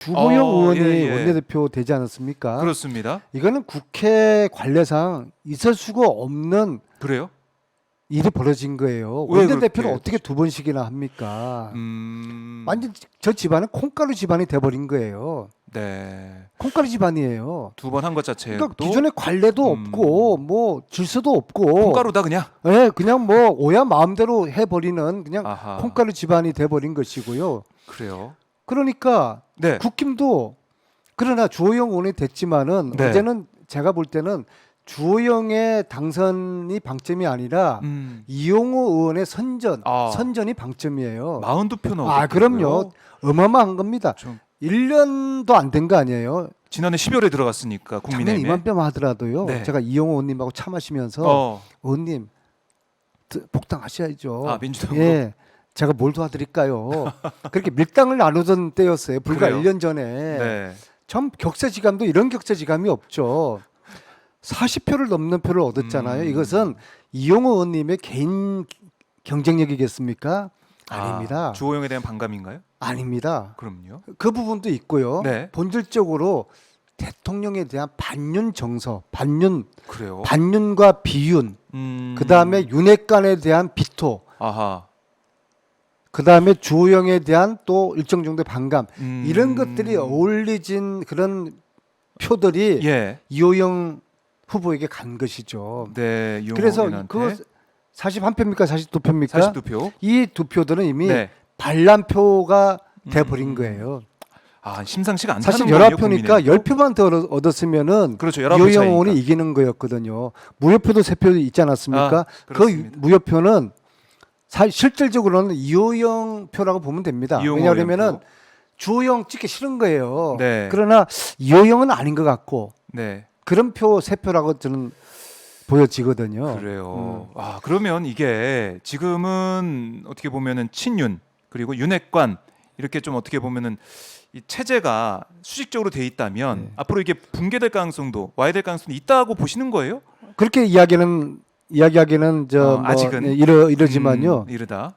주호영 의원이 예, 예. 원내대표 되지 않았습니까? 그렇습니다. 이거는 국회 관례상 있을 수가 없는 그래요? 일이 벌어진 거예요. 왜 원내대표를 그렇게 어떻게 두 번씩이나 합니까? 음. 완전 저 집안은 콩가루 집안이 돼버린 거예요. 네. 콩가루 집안이에요. 두 번 한 것 자체도 그러니까 기존에 관례도 없고 뭐 질서도 없고 콩가루다 그냥. 예, 그냥 뭐 오야 마음대로 해버리는 그냥 아하. 콩가루 집안이 돼버린 것이고요. 그래요. 그러니까 네. 국힘도 그러나 주호영 의원이 됐지만은 네. 어제는 제가 볼 때는 주호영의 당선이 방점이 아니라 이용호 의원의 선전이 방점이에요. 42표 넣었고요. 아, 그럼요. 어마어마한 겁니다. 좀 1년도 안 된 거 아니에요. 지난해 12월에 들어갔으니까 작년 국민의힘에. 이맘때만 하더라도요. 네. 제가 이용호 의원님하고 차 마시면서 의원님 복당하셔야죠. 민주당으로. 예. 제가 뭘 도와드릴까요? 그렇게 밀당을 나누던 때였어요. 불과 그래요? 1년 전에. 네. 전 격세지감도 이런 격세지감이 없죠. 40표를 넘는 표를 얻었잖아요. 이것은 이용호 의원님의 개인 경쟁력이겠습니까? 아닙니다. 주호영에 대한 반감인가요? 아닙니다. 그럼요. 그 부분도 있고요. 네. 본질적으로 대통령에 대한 반윤 정서, 그래요. 반윤과 비윤, 그 다음에 윤핵관에 대한 비토, 아하. 그 다음에 주호영에 대한 또 일정 정도의 반감, 이런 것들이 어울리진 그런 표들이 예. 이호영 후보에게 간 것이죠. 네. 이용호 그래서 의원한테 그 41표입니까? 42표입니까? 42표. 이 두 표들은 이미 네. 반란표가 돼버린 거예요. 심상치가 않다는 사실 거군요, 19표니까 국민의힘도. 10표만 더 얻었으면 그렇죠. 19표 이호영 차이니까. 의원이 이기는 거였거든요. 무효표도 3표 있지 않았습니까? 그 그렇습니다. 무효표는 실질적으로는 이호영 표라고 보면 됩니다. 이용호 왜냐하면은 의원표. 주호영 찍기 싫은 거예요. 네. 그러나 이호영은 아닌 것 같고 네. 그런 표 3표라고 저는 보여지거든요. 그래요. 그러면 이게 지금은 어떻게 보면은 친윤 그리고 윤핵관 이렇게 좀 어떻게 보면은 이 체제가 수직적으로 돼 있다면 앞으로 이게 붕괴될 가능성도 와야 될 가능성도 있다고 보시는 거예요? 그렇게 이야기하기는 뭐 아직은 이러지만요. 이르다.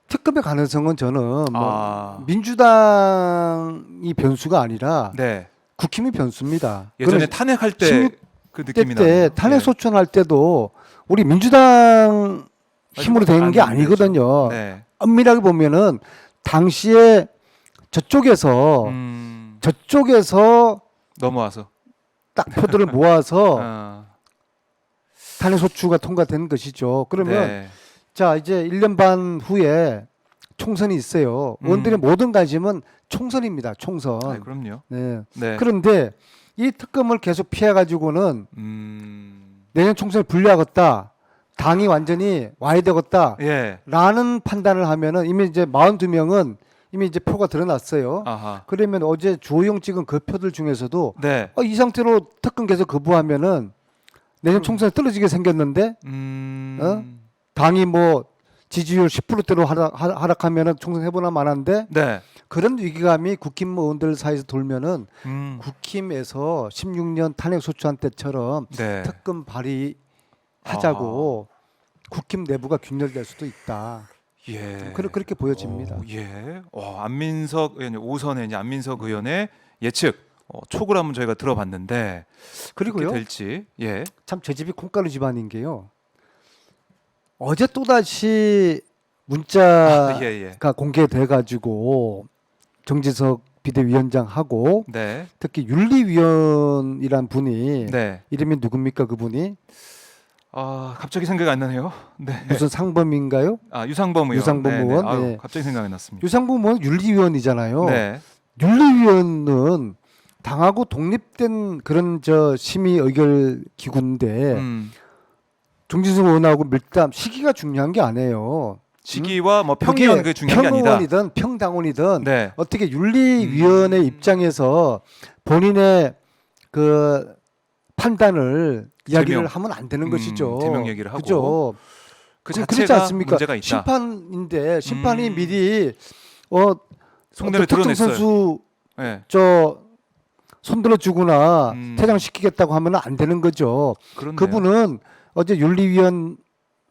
특급의 가능성은 저는 아. 민주당이 변수가 아니라 네. 국힘이 변수입니다. 예전에 탄핵할 때 그 느낌이 때 나네요. 탄핵 소추할 때도 우리 민주당 힘으로 된 게 아니거든요. 네. 엄밀하게 보면은 당시에 저쪽에서 넘어와서 딱 표들을 모아서 아, 탄핵 소추가 통과된 것이죠. 그러면 네. 자 이제 1년 반 후에 총선이 있어요. 의원들의 모든 관심은 총선입니다. 총선. 그럼요. 네. 네. 그런데 이 특검을 계속 피해가지고는 내년 총선에 불리하겠다. 당이 완전히 와야 되겠다. 예. 라는 판단을 하면은 이미 이제 42명은 이미 이제 표가 드러났어요. 아하. 그러면 어제 주호영 찍은 그 표들 중에서도 네. 이 상태로 특검 계속 거부하면은 내년 총선에 떨어지게 생겼는데 당이 뭐 지지율 10%대로 하락하면은 총선 해보나 마나인데 네. 그런 위기감이 국힘 의원들 사이에서 돌면은 국힘에서 16년 탄핵 소추안 때처럼 네. 특검 발의하자고 국힘 내부가 균열될 수도 있다. 예. 그렇게 보여집니다. 예. 안민석 의원 5선의 이제 안민석 의원의 예측 촉을 한번 저희가 들어봤는데 그리고요. 될지. 예. 참 제 집이 콩가루 집안인 게요. 어제 또 다시 문자가 예. 공개돼 가지고 정진석 비대위원장하고 네. 특히 윤리위원이란 분이 네. 이름이 누굽니까 그분이? 갑자기 생각이 안 나네요. 네. 무슨 상범인가요? 유상범 의원. 유상범 네, 의원? 네. 아유, 네. 갑자기 생각이 났습니다. 유상범 의원 윤리위원이잖아요. 네. 윤리위원은 당하고 독립된 그런 심의 의결 기구인데 정진석 의원하고 밀당 시기가 중요한 게 아니에요. 시기와 뭐 평의원 그게 중요한 게 아니다. 평의원이든 평당원이든 네. 어떻게 윤리위원회 입장에서 본인의 그 판단을 이야기를 하면 안 되는 것이죠. 제명 얘기를 하고. 그죠? 그 그렇지 자체가 않습니까? 문제가 있다. 심판인데 심판이 미리 속내를 특정 드러냈어요. 선수 네. 손들어 주거나 퇴장시키겠다고 하면 안 되는 거죠. 그렇네요. 그분은 어제 윤리위원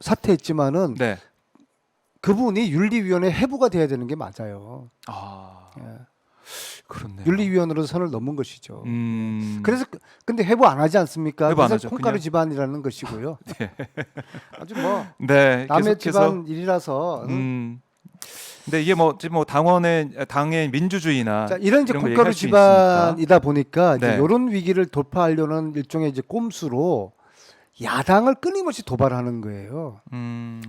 사퇴했지만은 네. 그분이 윤리위원회 해부가 돼야 되는 게 맞아요. 아. 예. 그렇네요. 윤리위원으로 선을 넘은 것이죠. 음. 그래서 근데 해부 안 하지 않습니까? 해부 안 그래서 하죠. 콩가루 그냥- 집안이라는 것이고요. 아주 뭐 네. 남의 계속해서 집안 일이라서. 근데 이게 지금 당의 민주주의나 자, 이런 이제 이런 걸 콩가루 얘기할 수 있으니까. 집안이다 보니까 이제 네. 이런 위기를 돌파하려는 일종의 이제 꼼수로 야당을 끊임없이 도발하는 거예요.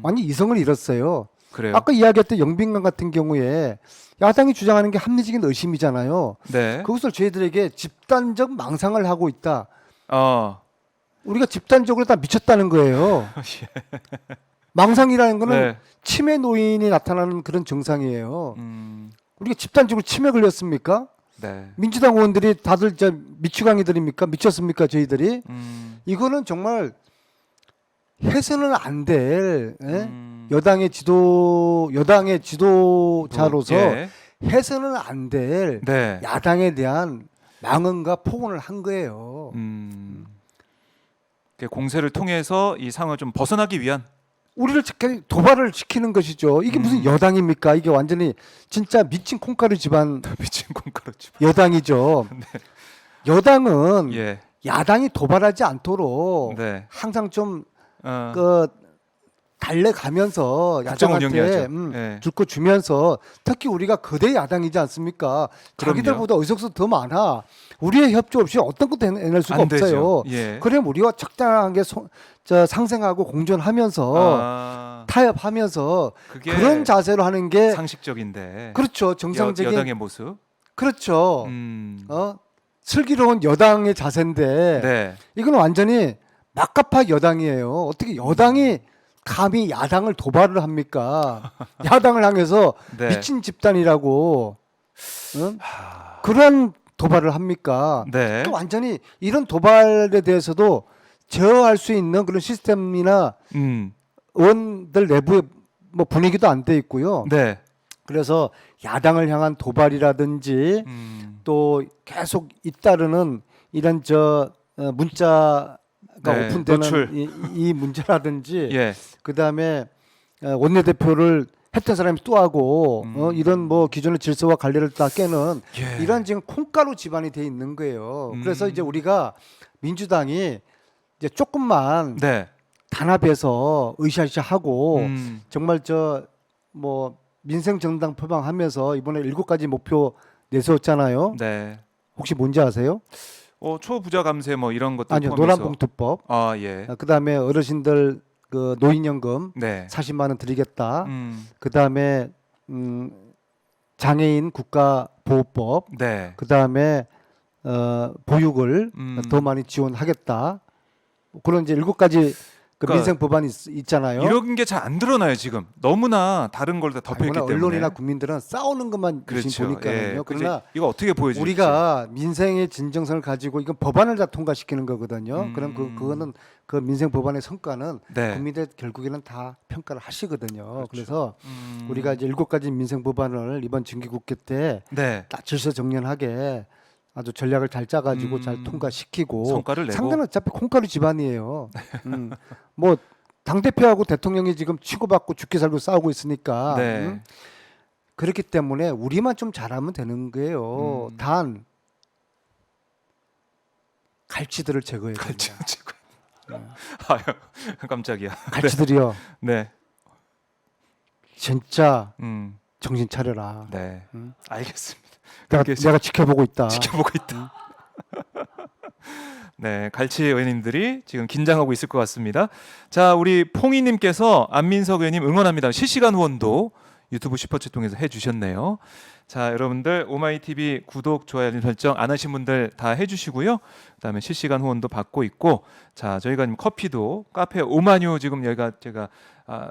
완전 이성을 잃었어요. 그래요. 아까 이야기했던 영빈관 같은 경우에 야당이 주장하는 게 합리적인 의심이잖아요. 네. 그것을 저희들에게 집단적 망상을 하고 있다. 어. 우리가 집단적으로 다 미쳤다는 거예요. 망상이라는 거는 네. 치매 노인이 나타나는 그런 증상이에요. 음. 우리가 집단적으로 치매 걸렸습니까? 네. 민주당 의원들이 다들 미치광이들입니까? 미쳤습니까? 저희들이 이거는 정말 해서는 안 될 여당의 지도자로서 예. 해서는 안 될 네. 야당에 대한 망언과 폭언을 한 거예요. 공세를 통해서 이 상황을 좀 벗어나기 위한 우리를 도발을 시키는 것이죠. 이게 무슨 여당입니까? 이게 완전히 진짜 미친 콩가루 집안 미친 콩가루 집. 여당이죠. 여당은 예. 야당이 도발하지 않도록 네. 항상 좀 어. 달래가면서 국정을 야당한테 영위하죠. 예. 줄 거 주면서 특히 우리가 거대 야당이지 않습니까? 그럼요. 자기들보다 의석수 더 많아. 우리의 협조 없이 어떤 것도 해낼 수가 안 없어요. 되죠. 예. 그럼 우리가 적당하게 상생하고 공존하면서 타협하면서 그게 그런 자세로 하는 게 상식적인데. 그렇죠. 정상적인 여당의 모습. 그렇죠. 음. 슬기로운 여당의 자세인데 네. 이건 완전히 막가파 여당이에요. 어떻게 여당이 감히 야당을 도발을 합니까? 야당을 향해서 네. 미친 집단이라고 그런 도발을 합니까? 네. 또 완전히 이런 도발에 대해서도 제어할 수 있는 그런 시스템이나 의원들 내부의 뭐 분위기도 안 돼 있고요. 네. 그래서 야당을 향한 도발이라든지 또 계속 잇따르는 이런 문자가 네, 오픈되는 노출. 이 문제라든지 예. 그다음에 원내대표를 했던 사람이 또 하고 이런 뭐 기존의 질서와 관리를 다 깨는 예. 이런 지금 콩가루 집안이 돼 있는 거예요. 그래서 이제 우리가 민주당이 이제 조금만 네. 단합해서 으쌰으쌰하고 정말 뭐 민생 정당 표방하면서 이번에 7가지 목표 내세웠잖아요. 네. 혹시 뭔지 아세요? 초부자 감세 뭐 이런 것들 아니요, 포함해서. 노란봉투법. 아, 예. 그다음에 어르신들 그 노인연금 네. 40만 원 드리겠다. 음. 그다음에 장애인 국가보호법. 네. 그다음에 보육을 더 많이 지원하겠다. 그런 이제 7가지 그 그러니까 민생 법안이 있잖아요. 이런 게 잘 안 드러나요 지금. 너무나 다른 걸 다 덮여있기 아니, 때문에. 언론이나 국민들은 싸우는 것만 그렇죠. 열심히 보니까요. 예. 그러나 이거 어떻게 보여줄지. 우리가 민생의 진정성을 가지고 이건 법안을 다 통과시키는 거거든요. 그럼 그거는 그 민생 법안의 성과는 네. 국민들 결국에는 다 평가를 하시거든요. 그렇죠. 그래서 우리가 이제 7가지 민생 법안을 이번 정기국회 때 네. 딱 질서정연하게 아주 전략을 잘 짜가지고 잘 통과시키고 성과를 내고. 상대는 어차피 콩가루 집안이에요. 뭐 당대표하고 대통령이 지금 치고받고 죽기 살고 싸우고 있으니까 네. 그렇기 때문에 우리만 좀 잘하면 되는 거예요. 단 갈치들을 제거해야 갈치 됩니다. 치고. 아유, 깜짝이야. 갈치들이요. 네. 진짜 음. 정신 차려라. 네. 알겠습니다. 내가, 그렇게 내가 지켜보고 있다. 지켜보고 있다. 네, 갈치 의원님들이 지금 긴장하고 있을 것 같습니다. 자, 우리 퐁이님께서 안민석 의원님 응원합니다. 실시간 후원도 유튜브 슈퍼챗 통해서 해주셨네요. 자, 여러분들 오마이TV 구독, 좋아요, 알림 설정 안 하신 분들 다 해주시고요. 그다음에 실시간 후원도 받고 있고, 자, 저희가 지금 커피도 카페 오마뉴 지금 여기가 제가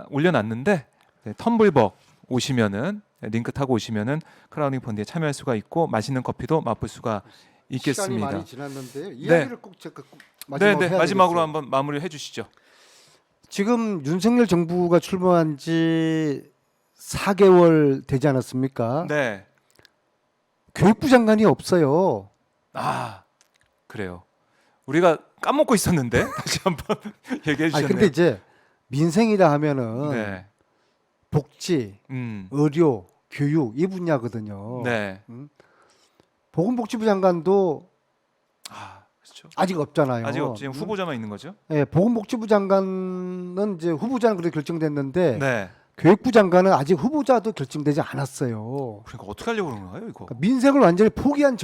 올려놨는데 네, 텀블벅 오시면은 링크 타고 오시면은 크라우딩 펀드에 참여할 수가 있고 맛있는 커피도 맛볼 수가 있겠습니다. 시간이 많이 지났는데요. 이야기를 꼭 제가 네, 마지막으로 네, 해야 마지막으로 되겠어요. 한번 마무리 해주시죠. 지금 윤석열 정부가 출범한 지 4개월 되지 않았습니까? 네. 교육부 장관이 없어요. 아, 그래요. 우리가 까먹고 있었는데 다시 한번 얘기해 아니 주셨네요. 근데 이제 민생이라 하면은 네. 복지, 의료, 교육 이 분야거든요. 네. 보건복지부 장관도 그렇죠. 아직 없잖아요. 아직 없지. 후보자만 있는 거죠. 네, 보건복지부 장관은 이제 후보자는 그렇게 결정됐는데 네. 교육부 장관은 아직 후보자도 결정되지 않았어요. 그러니까 어떻게 하려고 그러는 거예요, 이거? 그러니까 민생을 완전히 포기한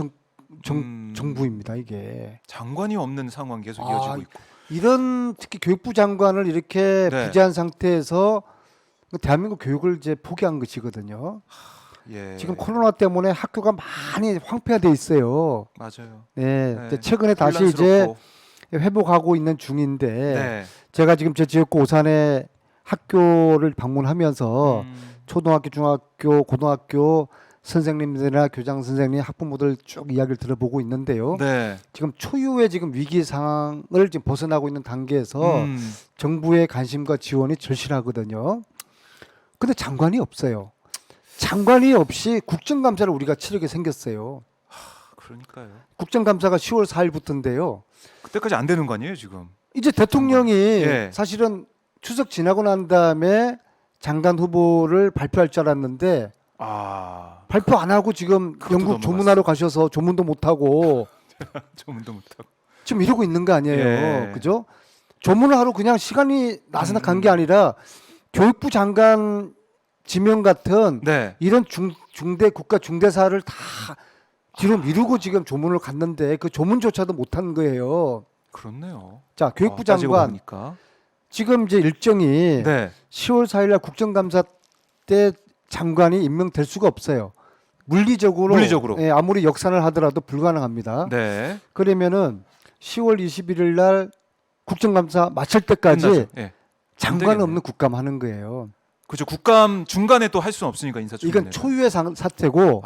정부입니다, 이게. 장관이 없는 상황 계속 아, 이어지고 있고. 이런 특히 교육부 장관을 이렇게 네. 부재한 상태에서 대한민국 교육을 이제 포기한 것이거든요. 예. 지금 코로나 때문에 학교가 많이 황폐화돼 있어요. 맞아요. 네, 네. 이제 최근에 다시 이제 혼란스럽고. 회복하고 있는 중인데 네. 제가 지금 제 지역구 오산에 학교를 방문하면서 음. 초등학교, 중학교, 고등학교 선생님들이나 교장 선생님, 학부모들 쭉 이야기를 들어보고 있는데요. 네. 지금 초유의 지금 위기 상황을 지금 벗어나고 있는 단계에서 음. 정부의 관심과 지원이 절실하거든요. 근데 장관이 없어요. 장관이 없이 국정감사를 우리가 치르게 생겼어요. 그러니까요. 국정감사가 10월 4일부터인데요. 그때까지 안 되는 거 아니에요, 지금? 이제 대통령이 예. 사실은 추석 지나고 난 다음에 장관 후보를 발표할 줄 알았는데 발표 안 하고 지금 그것도 영국 넘어갔어. 조문하러 가셔서 조문도 못 하고 조문도 못하고. 지금 이러고 있는 거 아니에요. 예. 그죠? 조문을 하러 그냥 시간이 나서나 간 게 아니라 교육부 장관 지명 같은 네. 이런 중대 국가 중대사를 다 뒤로 미루고 지금 조문을 갔는데 그 조문조차도 못 한 거예요. 그렇네요. 자, 교육부 따지고 장관 보니까. 지금 이제 일정이 네. 10월 4일 날 국정감사 때 장관이 임명될 수가 없어요. 물리적으로 예, 아무리 역산을 하더라도 불가능합니다. 네. 그러면은 10월 21일 날 국정감사 마칠 때까지 끝나죠. 예. 장관 없는 국감 하는 거예요. 그렇죠. 국감 중간에 또 할 수는 없으니까 인사청문회. 이건 초유의 사태고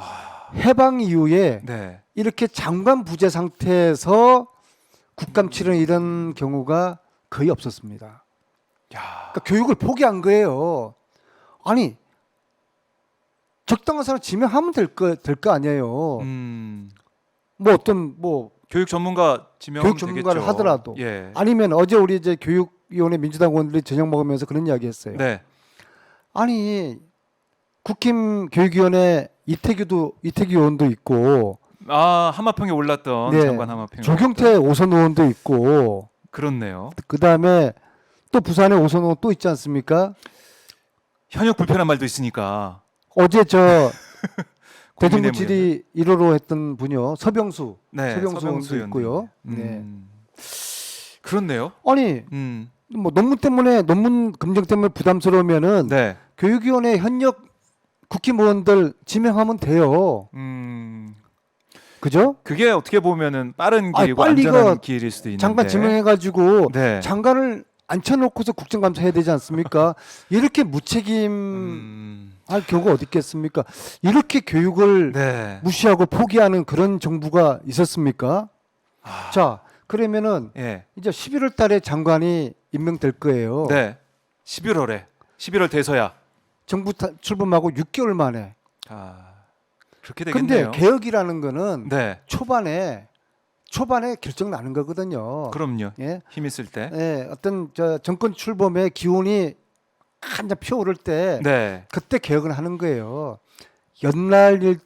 해방 이후에 네. 이렇게 장관 부재 상태에서 국감 치르는 이런 경우가 거의 없었습니다. 야. 그러니까 교육을 포기한 거예요. 아니 적당한 사람 지명하면 될 거 아니에요. 뭐 어떤 뭐 교육 전문가 지명하면 교육 전문가를 되겠죠. 하더라도 예. 아니면 어제 우리 이제 교육위원회 민주당 의원들이 저녁 먹으면서 그런 이야기했어요. 네. 아니 국힘 교육위원회 이태규 의원도 있고 하마평에 올랐던 네, 장관 하마평에 조경태 오선 의원도 있고 그렇네요. 그 다음에 또 부산에 오선 의원 또 있지 않습니까? 현역 불편한 말도 있으니까. 어제 저 국민의 대정부 질의 1호로 했던 분이요. 서병수 네, 의원도 서병수 있고요. 의원님. 네. 그렇네요. 아니 뭐 논문 검증 때문에 부담스러우면은 네. 교육위원회 현역 국힘 의원들 지명하면 돼요. 그죠? 그게 어떻게 보면은 빠른 길이고 빨리 안전한 이거 길일 수도 있는데. 장관 지명해가지고 네. 장관을 앉혀놓고서 국정감사 해야 되지 않습니까? 이렇게 무책임 할 경우가 어디 있겠습니까? 이렇게 교육을 네. 무시하고 포기하는 그런 정부가 있었습니까? 자, 그러면은 예. 이제 11월 달에 장관이 임명될 거예요. 네. 11월 돼서야. 정부 출범하고 6개월 만에. 그렇게 근데 되겠네요. 개혁이라는 거는 네. 초반에 결정 나는 거거든요. 그럼요. 예. 힘 있을 때. 예, 어떤 정권 출범의 기운이 한참 피어오를 때 네. 그때 개혁을 하는 거예요. 연날리는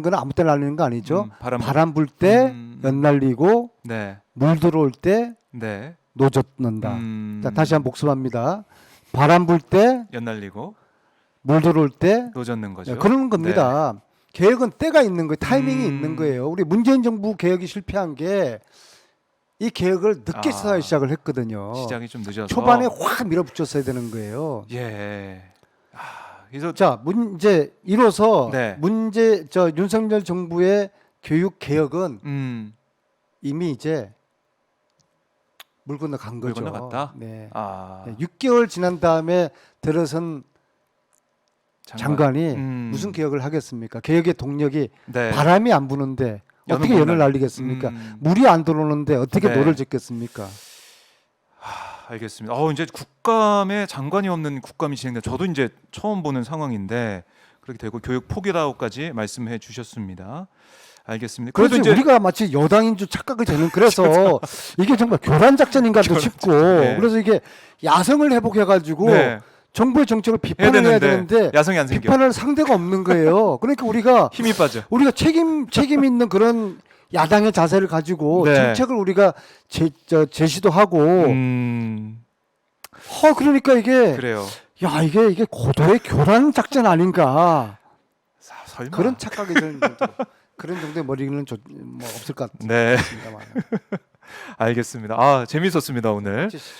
건 아무 때나 날리는 거 아니죠. 바람 불 때 연날리고 네. 물 들어올 때 네. 노젓는다. 자, 다시 한번 복습합니다. 바람 불 때 연날리고 물 들어올 때 노젓는 거죠. 네, 그런 겁니다. 개혁은 때가 있는 거예요. 타이밍이 있는 거예요. 우리 문재인 정부 개혁이 실패한 게 이 개혁을 늦게 시작을 했거든요. 시작이 좀 늦어서 초반에 확 밀어붙였어야 되는 거예요. 예. 그래서 자, 이제 이로써 네. 윤석열 정부의 교육 개혁은 이미 이제 물 건너 간 거죠. 물 건너갔다? 네. 네. 6개월 지난 다음에 들어선 장관이 무슨 개혁을 하겠습니까? 개혁의 동력이 네. 바람이 안 부는데 어떻게 연을 날리겠습니까? 물이 안 들어오는데 어떻게 네. 노를 짓겠습니까? 알겠습니다. 이제 국감에 장관이 없는 국감이 진행돼. 저도 이제 처음 보는 상황인데 그렇게 되고 교육 포기라고까지 말씀해 주셨습니다. 알겠습니다. 그래도 이제 우리가 마치 여당인 줄 착각이 되는 그래서 이게 정말 교란 작전인가도 싶고 네. 그래서 이게 야성을 회복해가지고 네. 정부의 정책을 해야 비판을 해야 되는데 되는데 야성이 안 생겨. 비판할 상대가 없는 거예요. 그러니까 우리가 힘이 빠져. 책임 있는 그런 야당의 자세를 가지고 네. 정책을 우리가 제시도 하고 그러니까 이게 그래요. 야 이게 고도의 교란 작전 아닌가 설마. 그런 착각이 드는 정도 그런 정도의 머리는 뭐 없을 것 네. 같습니다만. 알겠습니다. 아 재밌었습니다 오늘.